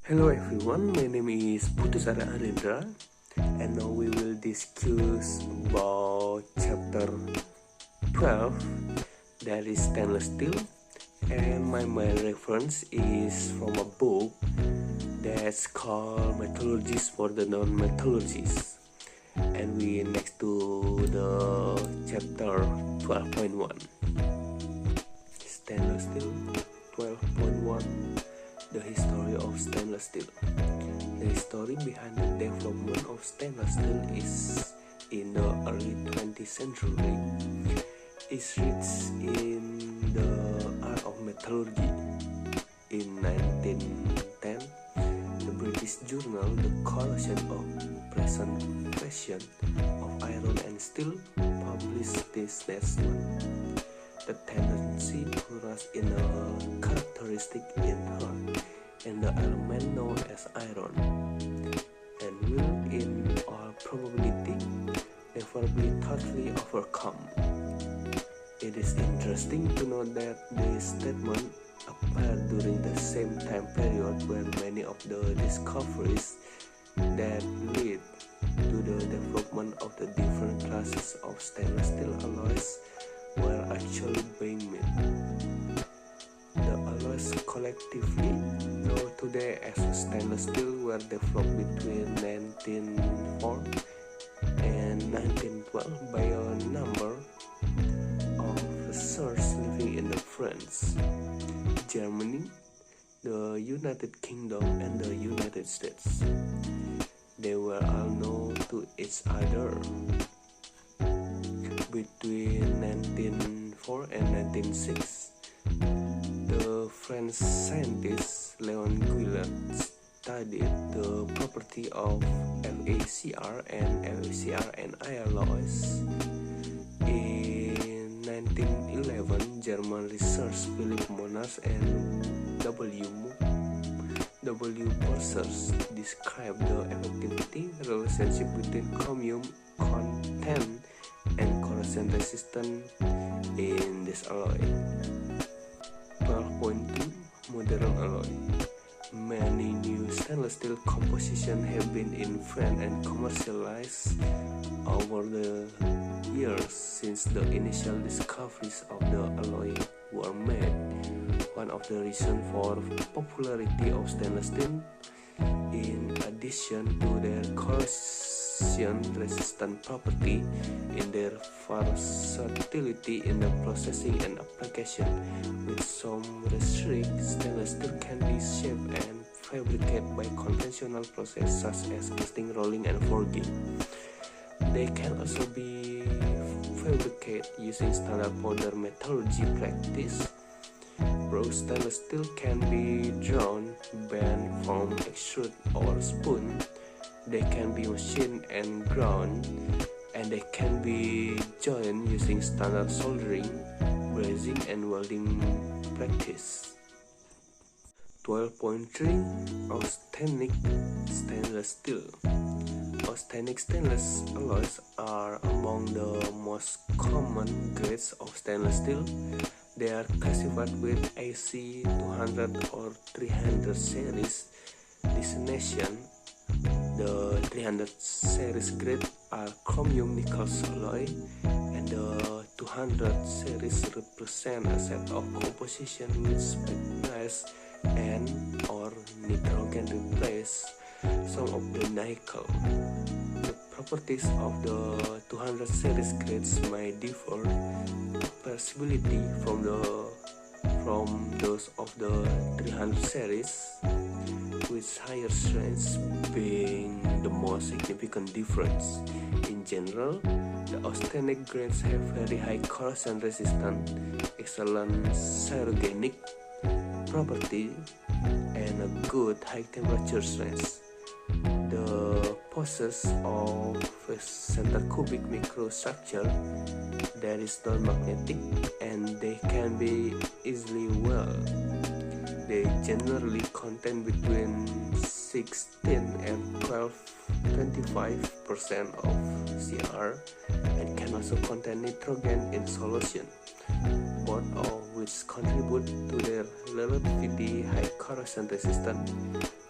Hello everyone, my name is Putu Arindra, and now we will discuss about chapter 12, that is stainless steel, and my main reference is from a book that's called Metalurgi for the Non-Metallurgists, and we next to the chapter 12.1, stainless steel 12.1. The history of stainless steel. The history behind the development of stainless steel is in the early 20th century. It's rich in the art of metallurgy. In 1910, the British journal The Corrosion of Presentation of Iron and Steel published this statement. The tendency to rust in a characteristic in her and the element known as iron, and will in all probability never be totally overcome. It is interesting to note that this statement appeared during the same time period when many of the discoveries that lead to the development of the different classes of stainless steel alloys were actually being made. The alloys collectively known today as stainless steel were developed between 1904 and 1912 by a number of researchers living in France, Germany, the United Kingdom, and the United States. They were all known to each other. Between 1904 and 1906, the French scientist Leon Guillot studied the property of LaCr and alloys. In 1911, German researchers Philip Monars and W. Borsers described the effectivity relationship between chromium content and corrosion resistance in this alloy. 12.2 Modern alloy. Many new stainless steel compositions have been invented and commercialized over the years since the initial discoveries of the alloy were made. One of the reasons for popularity of stainless steel, in addition to their corrosion-resistant property, in their versatility in the processing and application. With some restrictions, stainless steel can be shaped and fabricated by conventional processes such as casting, rolling, and forging. They can also be fabricated using standard powder metallurgy practice. Raw stainless steel can be drawn, bent, formed, extruded, or spun. They can be machined and ground, and they can be joined using standard soldering, brazing, and welding practice. 12.3 Austenitic stainless steel. Austenitic stainless alloys are among the most common grades of stainless steel. They are classified with AC 200 or 300 series designation. The 300 series grade are chromium nickel alloy, and the 200 series represent a set of composition which magnesium and or nitrogen replace some of the nickel. The properties of the 200 series grades may differ appreciably from those of the 300 series, with higher strengths being the most significant difference. In general, the austenitic grades have very high corrosion resistance, excellent styrogenic property, and a good high temperature strength. The process of a center cubic microstructure that is non-magnetic, and they can be easily welded. They generally contain between 16 and 25% of Cr, and can also contain nitrogen in solution, both of which contribute to their relatively high corrosion resistance.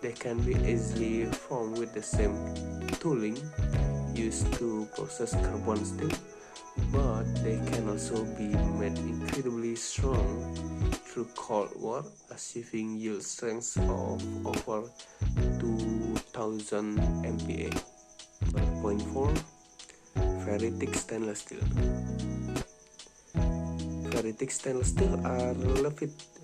They can be easily formed with the same tooling used to process carbon steel, but they can also be made incredibly strong through cold war, achieving yield strengths of over 2000 MPa. 12.4 Ferritic stainless steel. Ferritic stainless steel are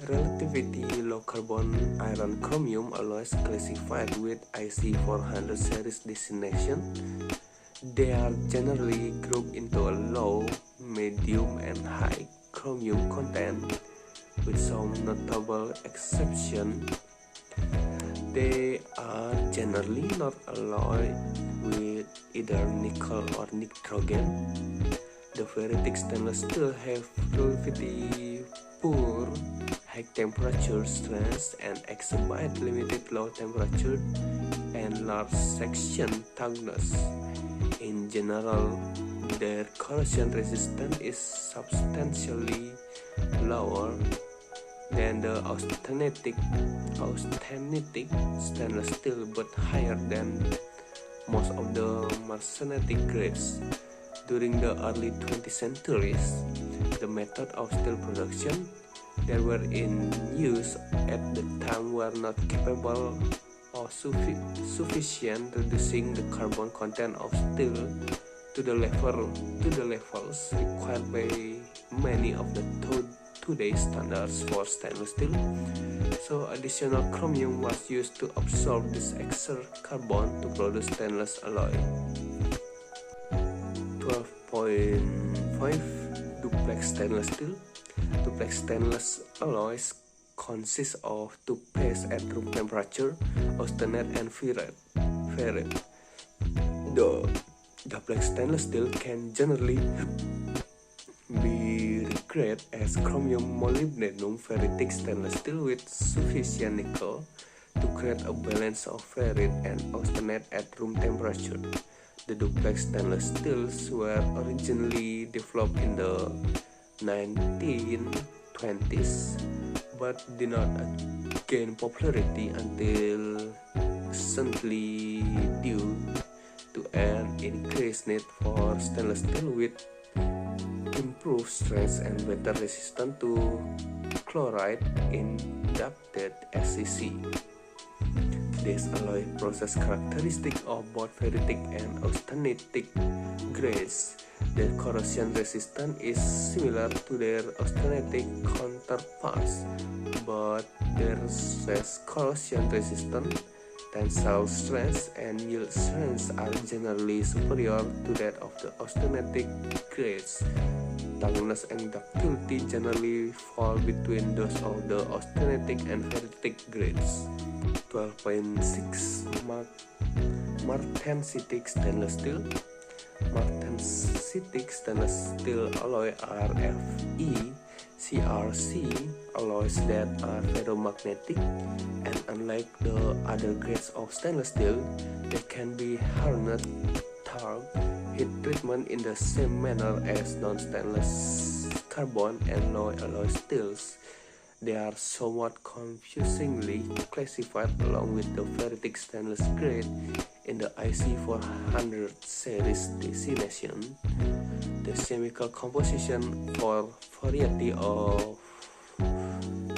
relatively low carbon iron chromium alloys classified with IC 400 series designation. They are generally grouped into a low, medium, and high chromium content, with some notable exceptions. They are generally not alloyed with either nickel or nitrogen. The ferritic stainless steel have relatively poor high temperature strength and exhibit limited low temperature and large section thickness. In general, their corrosion resistance is substantially lower than the austenitic stainless steel, but higher than most of the marsenatic grades. During the early 20th centuries, the method of steel production that were in use at the time were not capable of sufficient reducing the carbon content of steel to the levels required by many of the today's standards for stainless steel. So additional chromium was used to absorb this extra carbon to produce stainless alloy. 12.5 Duplex stainless steel. Duplex stainless alloys consist of two pastes at room temperature, austenite and ferrite. The duplex stainless steel can generally be regarded as chromium molybdenum ferritic stainless steel with sufficient nickel to create a balance of ferrite and austenite at room temperature. The duplex stainless steels were originally developed in the 1920s, but did not gain popularity until recently due to an increased need for stainless steel with improved strength and better resistance to chloride inducted SCC. These alloy process characteristics of both ferritic and austenitic grades. Their corrosion resistance is similar to their austenitic counterparts, but their less corrosion resistance, tensile strength, and yield strength are generally superior to that of the austenitic grades. Toughness and ductility generally fall between those of the austenitic and ferritic grades. 12.6 Martensitic stainless steel. Martensitic stainless steel alloy are FeCrC alloys that are ferromagnetic, and unlike the other grades of stainless steel, they can be hardened through heat treatment in the same manner as non-stainless carbon and low alloy steels. They are somewhat confusingly classified along with the ferritic stainless grade in the IC 400 series designation. The chemical composition for variety of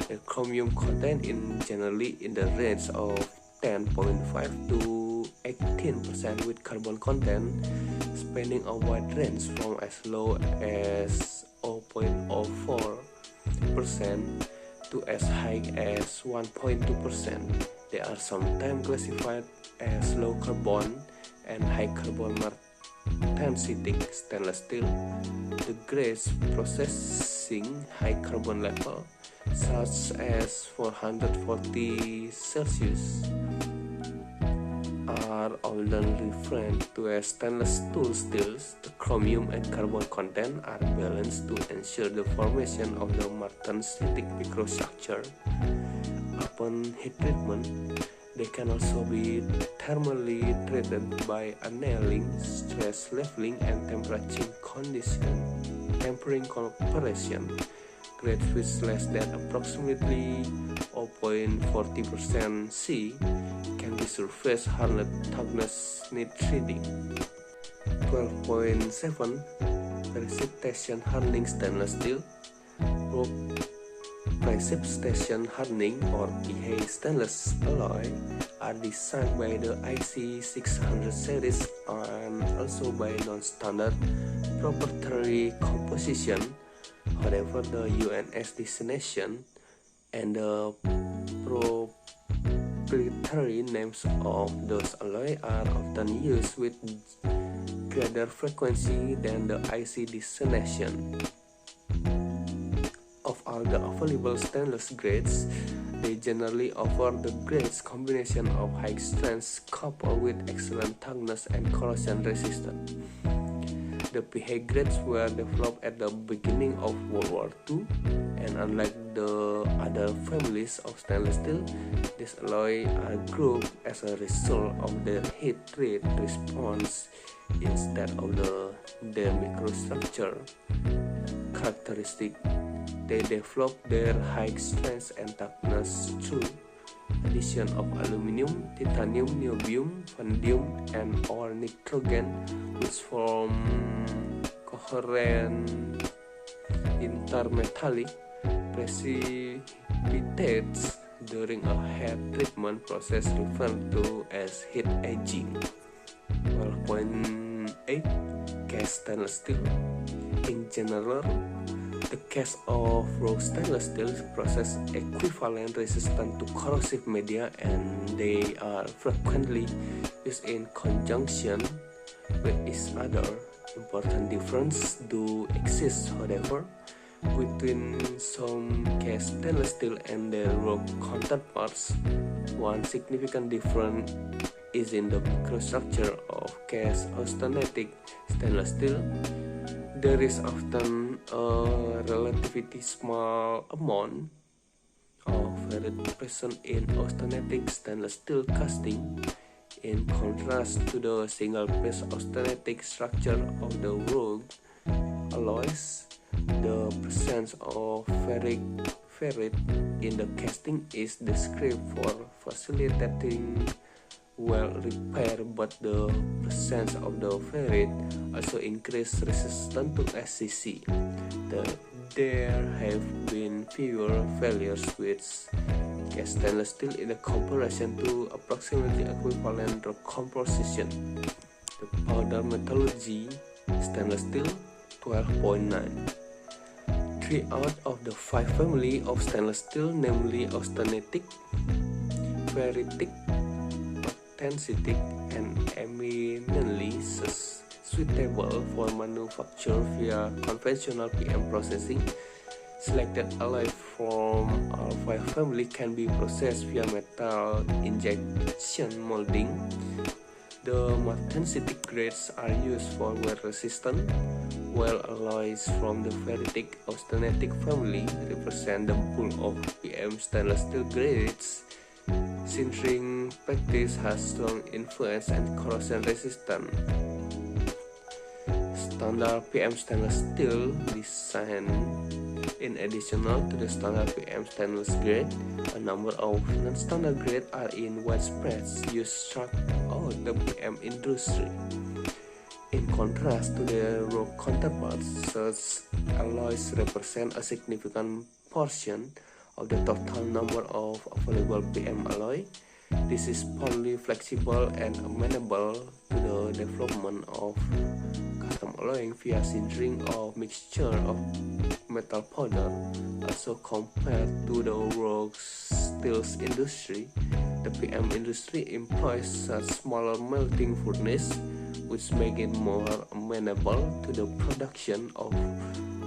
the chromium content in generally in the range of 10.5 to 18% with carbon content spanning a wide range from as low as 0.04% to as high as 1.2%. They are sometimes classified as low carbon and high carbon martensitic stainless steel. The grades processing high carbon level, such as 440 Celsius, are often referred to as stainless steels. The chromium and carbon content are balanced to ensure the formation of the martensitic microstructure. Upon heat treatment, they can also be thermally treated by annealing, stress leveling, and tempering compression. Grades with less than approximately 0.40% C can be surface hardness need treating. 12.7 Precipitation hardening stainless steel. Rock precipitation hardening or PA stainless alloy are designed by the IC 600 series and also by non-standard proprietary composition. However, the UNS designation and the proprietary names of those alloys are often used with greater frequency than the IC designation. Of all the available stainless grades, they generally offer the greatest combination of high strength coupled with excellent toughness and corrosion resistance. The PA grades were developed at the beginning of World War II, and unlike the other families of stainless steel, these alloys are grouped as a result of their heat rate response instead of their microstructure characteristic. They develop their high strength and toughness through addition of aluminum, titanium, niobium, vanadium, and or nitrogen, which form coherent intermetallic precipitates during a heat treatment process referred to as heat aging. 12.8 Cast stainless steel. In general, the cast of raw stainless steel process equivalent resistant to corrosive media, and they are frequently used in conjunction with each other. Important differences do exist, however, between some cast stainless steel and their raw counterparts. One significant difference is in the microstructure of cast austenitic stainless steel. There is often a relatively small amount of ferrite present in austenitic stainless steel casting. In contrast to the single-phase austenitic structure of the rogue alloys, the presence of ferrite in the casting is described for facilitating well repair, but the presence of the ferrite also increased resistance to SCC. There have been fewer failures with cast stainless steel in comparison to approximately equivalent composition. The powder metallurgy stainless steel 12.9. 3 out of the 5 family of stainless steel, namely austenitic, ferritic, tensitic, and eminently suitable for manufacture via conventional PM processing. Selected alloy from all 5 family can be processed via metal injection molding. The more tensitic grades are used for wear resistant, while alloys from the ferritic austenitic family represent the bulk of PM stainless steel grades. Sintering practice has strong influence and corrosion resistance. Standard PM stainless steel design. In addition to the standard PM stainless grade, a number of non-standard grades are in widespread use throughout the PM industry. In contrast to their raw counterparts, such alloys represent a significant portion of the total number of available PM alloy. This is partly flexible and amenable to the development of custom alloying via sintering of mixture of metal powder. Also, compared to the raw steels industry, the PM industry employs such smaller melting furnace, which make it more amenable to the production of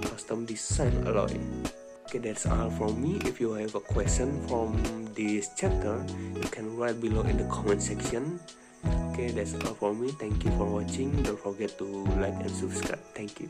custom design alloy. Okay, that's all from me. If you have a question from this chapter, you can write below in the comment section. Okay, that's all from me. Thank you for watching. Don't forget to like and subscribe. Thank you.